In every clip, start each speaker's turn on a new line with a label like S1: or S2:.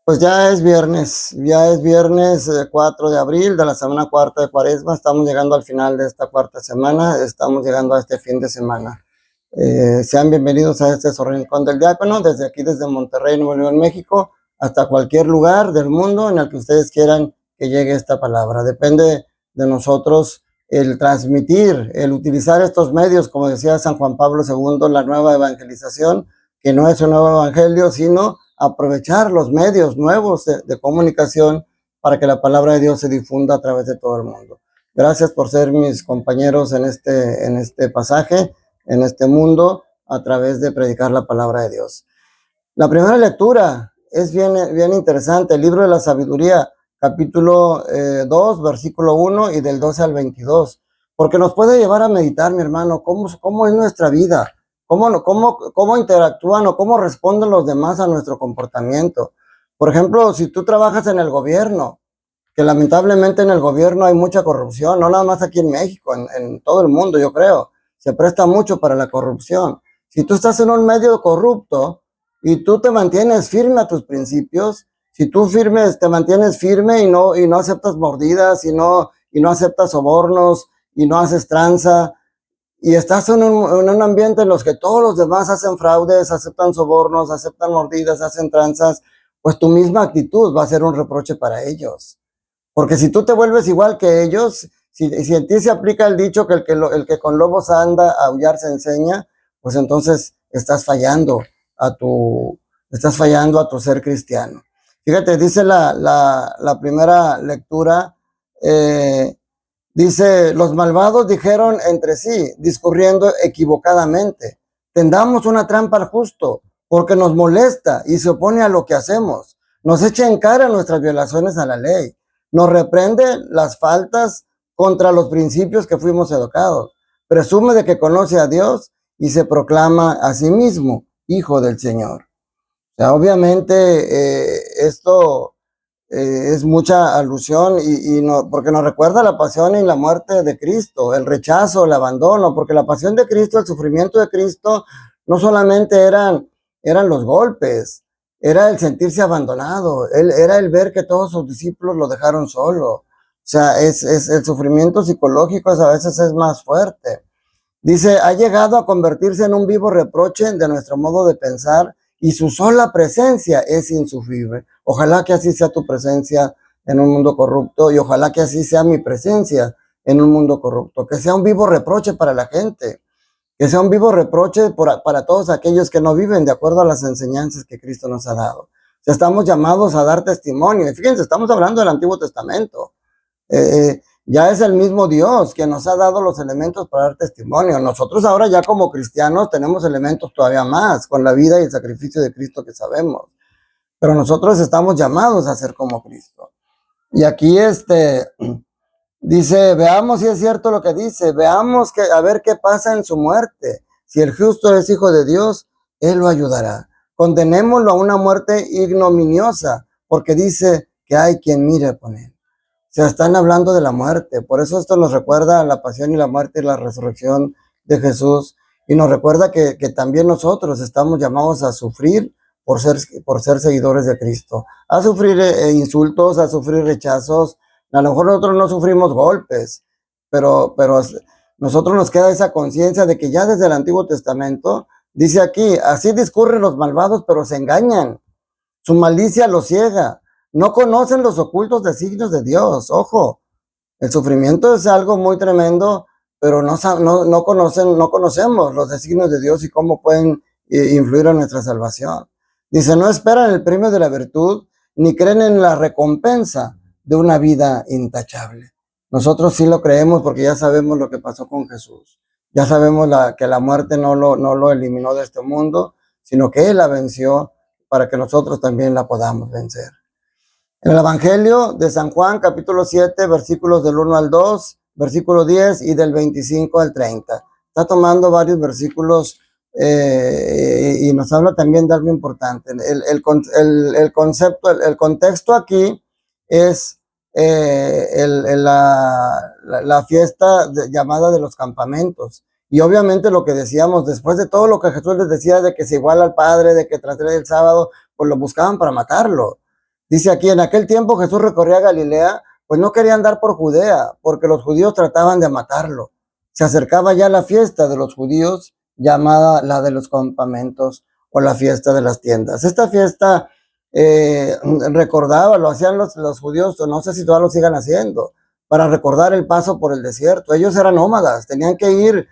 S1: Pues ya es viernes 4 de abril de la semana cuarta de Cuaresma. Estamos llegando al final de esta cuarta semana, estamos llegando a este fin de semana. Sean bienvenidos a este Rincón del Diácono, desde aquí, desde Monterrey, Nuevo León, México, hasta cualquier lugar del mundo en el que ustedes quieran que llegue esta palabra. Depende de nosotros el transmitir, el utilizar estos medios, como decía San Juan Pablo II, la nueva evangelización, que no es un nuevo evangelio, sino aprovechar los medios nuevos de comunicación para que la palabra de Dios se difunda a través de todo el mundo. Gracias por ser mis compañeros en este pasaje, en este mundo, a través de predicar la palabra de Dios. La primera lectura es bien interesante, el libro de la sabiduría, capítulo 2, versículo 1 y del 12 al 22, porque nos puede llevar a meditar, mi hermano, cómo es nuestra vida, cómo interactúan o cómo responden los demás a nuestro comportamiento. Por ejemplo, si tú trabajas en el gobierno, que lamentablemente en el gobierno hay mucha corrupción, no nada más aquí en México, en todo el mundo, yo creo, se presta mucho para la corrupción. Si tú estás en un medio corrupto y tú te mantienes firme a tus principios, si tú te mantienes firme y no aceptas mordidas y no aceptas sobornos y no haces tranza, y estás en un ambiente en los que todos los demás hacen fraudes, aceptan sobornos, aceptan mordidas, hacen tranzas, pues tu misma actitud va a ser un reproche para ellos. Porque si tú te vuelves igual que ellos, si en ti se aplica el dicho que el que con lobos anda, a aullar se enseña, pues entonces estás fallando a tu ser cristiano. Fíjate, dice la primera lectura, dice: los malvados dijeron entre sí, discurriendo equivocadamente: tendamos una trampa al justo, porque nos molesta y se opone a lo que hacemos. Nos echa en cara nuestras violaciones a la ley. Nos reprende las faltas contra los principios que fuimos educados. Presume de que conoce a Dios y se proclama a sí mismo hijo del Señor. O sea, obviamente esto es mucha alusión porque nos recuerda la pasión y la muerte de Cristo, el rechazo, el abandono, porque la pasión de Cristo, el sufrimiento de Cristo, no solamente eran los golpes, era el sentirse abandonado, era el ver que todos sus discípulos lo dejaron solo. O sea, el sufrimiento psicológico a veces es más fuerte. Dice: ha llegado a convertirse en un vivo reproche de nuestro modo de pensar y su sola presencia es insufrible. Ojalá que así sea tu presencia en un mundo corrupto y ojalá que así sea mi presencia en un mundo corrupto. Que sea un vivo reproche para la gente, que sea un vivo reproche para todos aquellos que no viven de acuerdo a las enseñanzas que Cristo nos ha dado. O sea, estamos llamados a dar testimonio. Y fíjense, estamos hablando del Antiguo Testamento. Ya es el mismo Dios que nos ha dado los elementos para dar testimonio. Nosotros ahora ya como cristianos tenemos elementos todavía más, con la vida y el sacrificio de Cristo que sabemos. Pero nosotros estamos llamados a ser como Cristo. Y aquí dice: veamos si es cierto lo que dice, veamos a ver qué pasa en su muerte. Si el justo es hijo de Dios, Él lo ayudará. Condenémoslo a una muerte ignominiosa, porque dice que hay quien mire por él. O sea, están hablando de la muerte. Por eso esto nos recuerda la pasión y la muerte y la resurrección de Jesús. Y nos recuerda que también nosotros estamos llamados a sufrir por ser seguidores de Cristo. A sufrir insultos, a sufrir rechazos. A lo mejor nosotros no sufrimos golpes, pero nosotros nos queda esa conciencia de que ya desde el Antiguo Testamento, dice aquí: así discurren los malvados, pero se engañan. Su malicia los ciega. No conocen los ocultos designios de Dios. Ojo, el sufrimiento es algo muy tremendo, pero no conocemos los designios de Dios y cómo pueden influir en nuestra salvación. Dice: no esperan el premio de la virtud, ni creen en la recompensa de una vida intachable. Nosotros sí lo creemos porque ya sabemos lo que pasó con Jesús. Ya sabemos que la muerte no lo eliminó de este mundo, sino que Él la venció para que nosotros también la podamos vencer. En el Evangelio de San Juan, capítulo 7, versículos del 1 al 2, versículo 10 y del 25 al 30. Está tomando varios versículos y nos habla también de algo importante. El contexto aquí es la fiesta llamada de los campamentos. Y obviamente lo que decíamos, después de todo lo que Jesús les decía de que se iguala al Padre, de que tras el sábado, pues lo buscaban para matarlo. Dice aquí, en aquel tiempo Jesús recorría Galilea, pues no quería andar por Judea, porque los judíos trataban de matarlo. Se acercaba ya la fiesta de los judíos, llamada la de los campamentos o la fiesta de las tiendas. Esta fiesta recordaba, lo hacían los judíos, no sé si todavía lo sigan haciendo, para recordar el paso por el desierto. Ellos eran nómadas, tenían que ir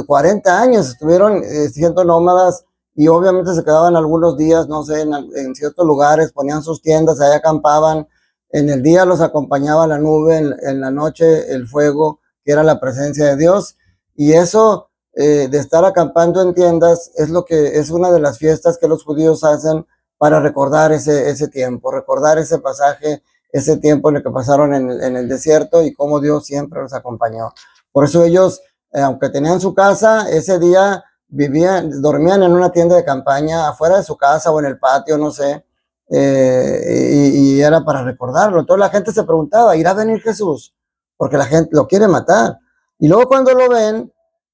S1: 40 años, estuvieron siendo nómadas y obviamente se quedaban algunos días, no sé, en ciertos lugares, ponían sus tiendas, ahí acampaban. En el día los acompañaba la nube, en la noche el fuego, que era la presencia de Dios. Y eso de estar acampando en tiendas es lo que es una de las fiestas que los judíos hacen para recordar ese tiempo, recordar ese pasaje, ese tiempo en el que pasaron en el desierto y cómo Dios siempre los acompañó. Por eso ellos, aunque tenían su casa, ese día dormían en una tienda de campaña afuera de su casa o en el patio, no sé, y era para recordarlo. Entonces la gente se preguntaba, ¿irá a venir Jesús? Porque la gente lo quiere matar. Y luego cuando lo ven,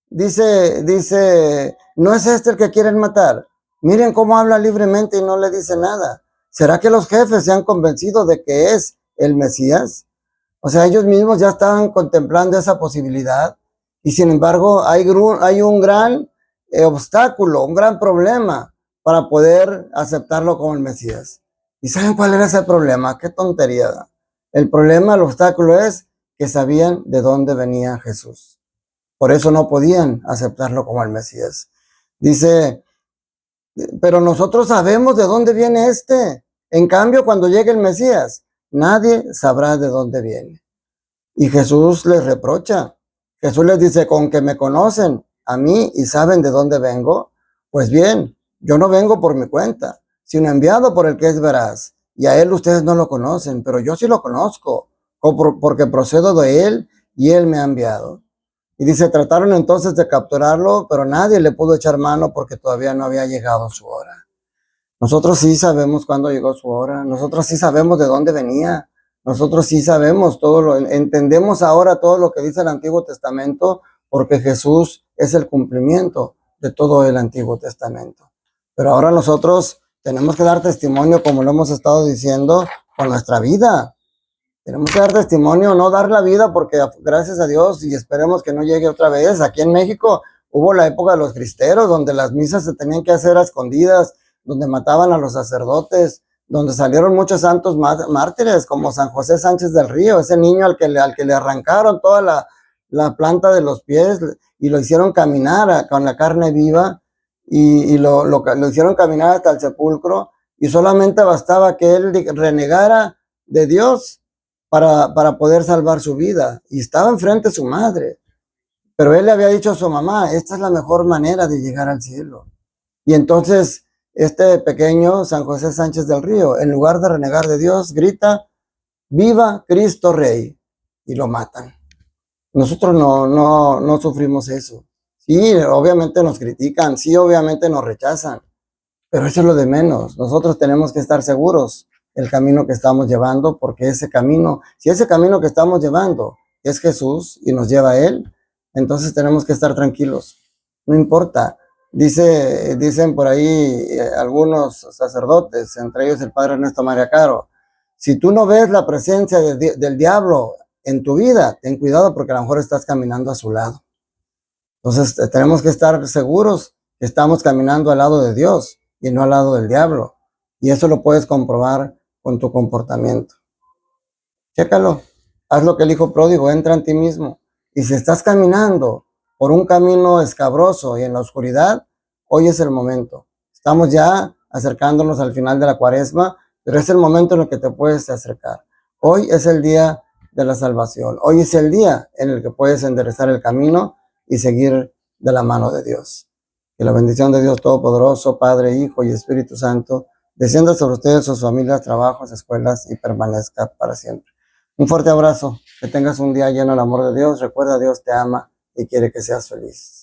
S1: dice, ¿no es este el que quieren matar? Miren cómo habla libremente y no le dice nada. ¿Será que los jefes se han convencido de que es el Mesías? O sea, ellos mismos ya estaban contemplando esa posibilidad y sin embargo hay un gran obstáculo, un gran problema para poder aceptarlo como el Mesías. ¿Y saben cuál era ese problema? Qué tontería. El problema, el obstáculo es que sabían de dónde venía Jesús. Por eso no podían aceptarlo como el Mesías. Dice, pero nosotros sabemos de dónde viene este. En cambio, cuando llegue el Mesías, nadie sabrá de dónde viene. Y Jesús les reprocha. Jesús les dice, con que me conocen a mí y saben de dónde vengo, pues bien, yo no vengo por mi cuenta, sino enviado por el que es veraz. Y a él ustedes no lo conocen, pero yo sí lo conozco, porque procedo de él y él me ha enviado. Y dice, trataron entonces de capturarlo, pero nadie le pudo echar mano porque todavía no había llegado su hora. Nosotros sí sabemos cuándo llegó su hora, nosotros sí sabemos de dónde venía, nosotros sí sabemos entendemos ahora todo lo que dice el Antiguo Testamento, porque Jesús es el cumplimiento de todo el Antiguo Testamento. Pero ahora nosotros tenemos que dar testimonio, como lo hemos estado diciendo, con nuestra vida. Tenemos que dar testimonio, no dar la vida, porque gracias a Dios y esperemos que no llegue otra vez. Aquí en México hubo la época de los cristeros, donde las misas se tenían que hacer a escondidas, donde mataban a los sacerdotes, donde salieron muchos santos mártires, como San José Sánchez del Río, ese niño al que le arrancaron toda la planta de los pies y lo hicieron caminar con la carne viva y lo hicieron caminar hasta el sepulcro, y solamente bastaba que él renegara de Dios para poder salvar su vida. Y estaba enfrente de su madre, pero él le había dicho a su mamá, esta es la mejor manera de llegar al cielo. Y entonces este pequeño San José Sánchez del Río, en lugar de renegar de Dios, grita, viva Cristo Rey, y lo matan. Nosotros no sufrimos eso. Sí, obviamente nos critican, sí, obviamente nos rechazan, pero eso es lo de menos. Nosotros tenemos que estar seguros del camino que estamos llevando, porque ese camino, si ese camino que estamos llevando es Jesús y nos lleva a Él, entonces tenemos que estar tranquilos. No importa. Dicen por ahí algunos sacerdotes, entre ellos el padre Ernesto María Caro, si tú no ves la presencia del diablo en tu vida, ten cuidado porque a lo mejor estás caminando a su lado. Entonces tenemos que estar seguros que estamos caminando al lado de Dios y no al lado del diablo. Y eso lo puedes comprobar con tu comportamiento. Chécalo, haz lo que el hijo pródigo, entra en ti mismo. Y si estás caminando por un camino escabroso y en la oscuridad, hoy es el momento. Estamos ya acercándonos al final de la Cuaresma, pero es el momento en el que te puedes acercar. Hoy es el día de la salvación. Hoy es el día en el que puedes enderezar el camino y seguir de la mano de Dios. Que la bendición de Dios Todopoderoso, Padre, Hijo y Espíritu Santo, descienda sobre ustedes, sus familias, trabajos, escuelas y permanezca para siempre. Un fuerte abrazo, que tengas un día lleno del amor de Dios. Recuerda, Dios te ama y quiere que seas feliz.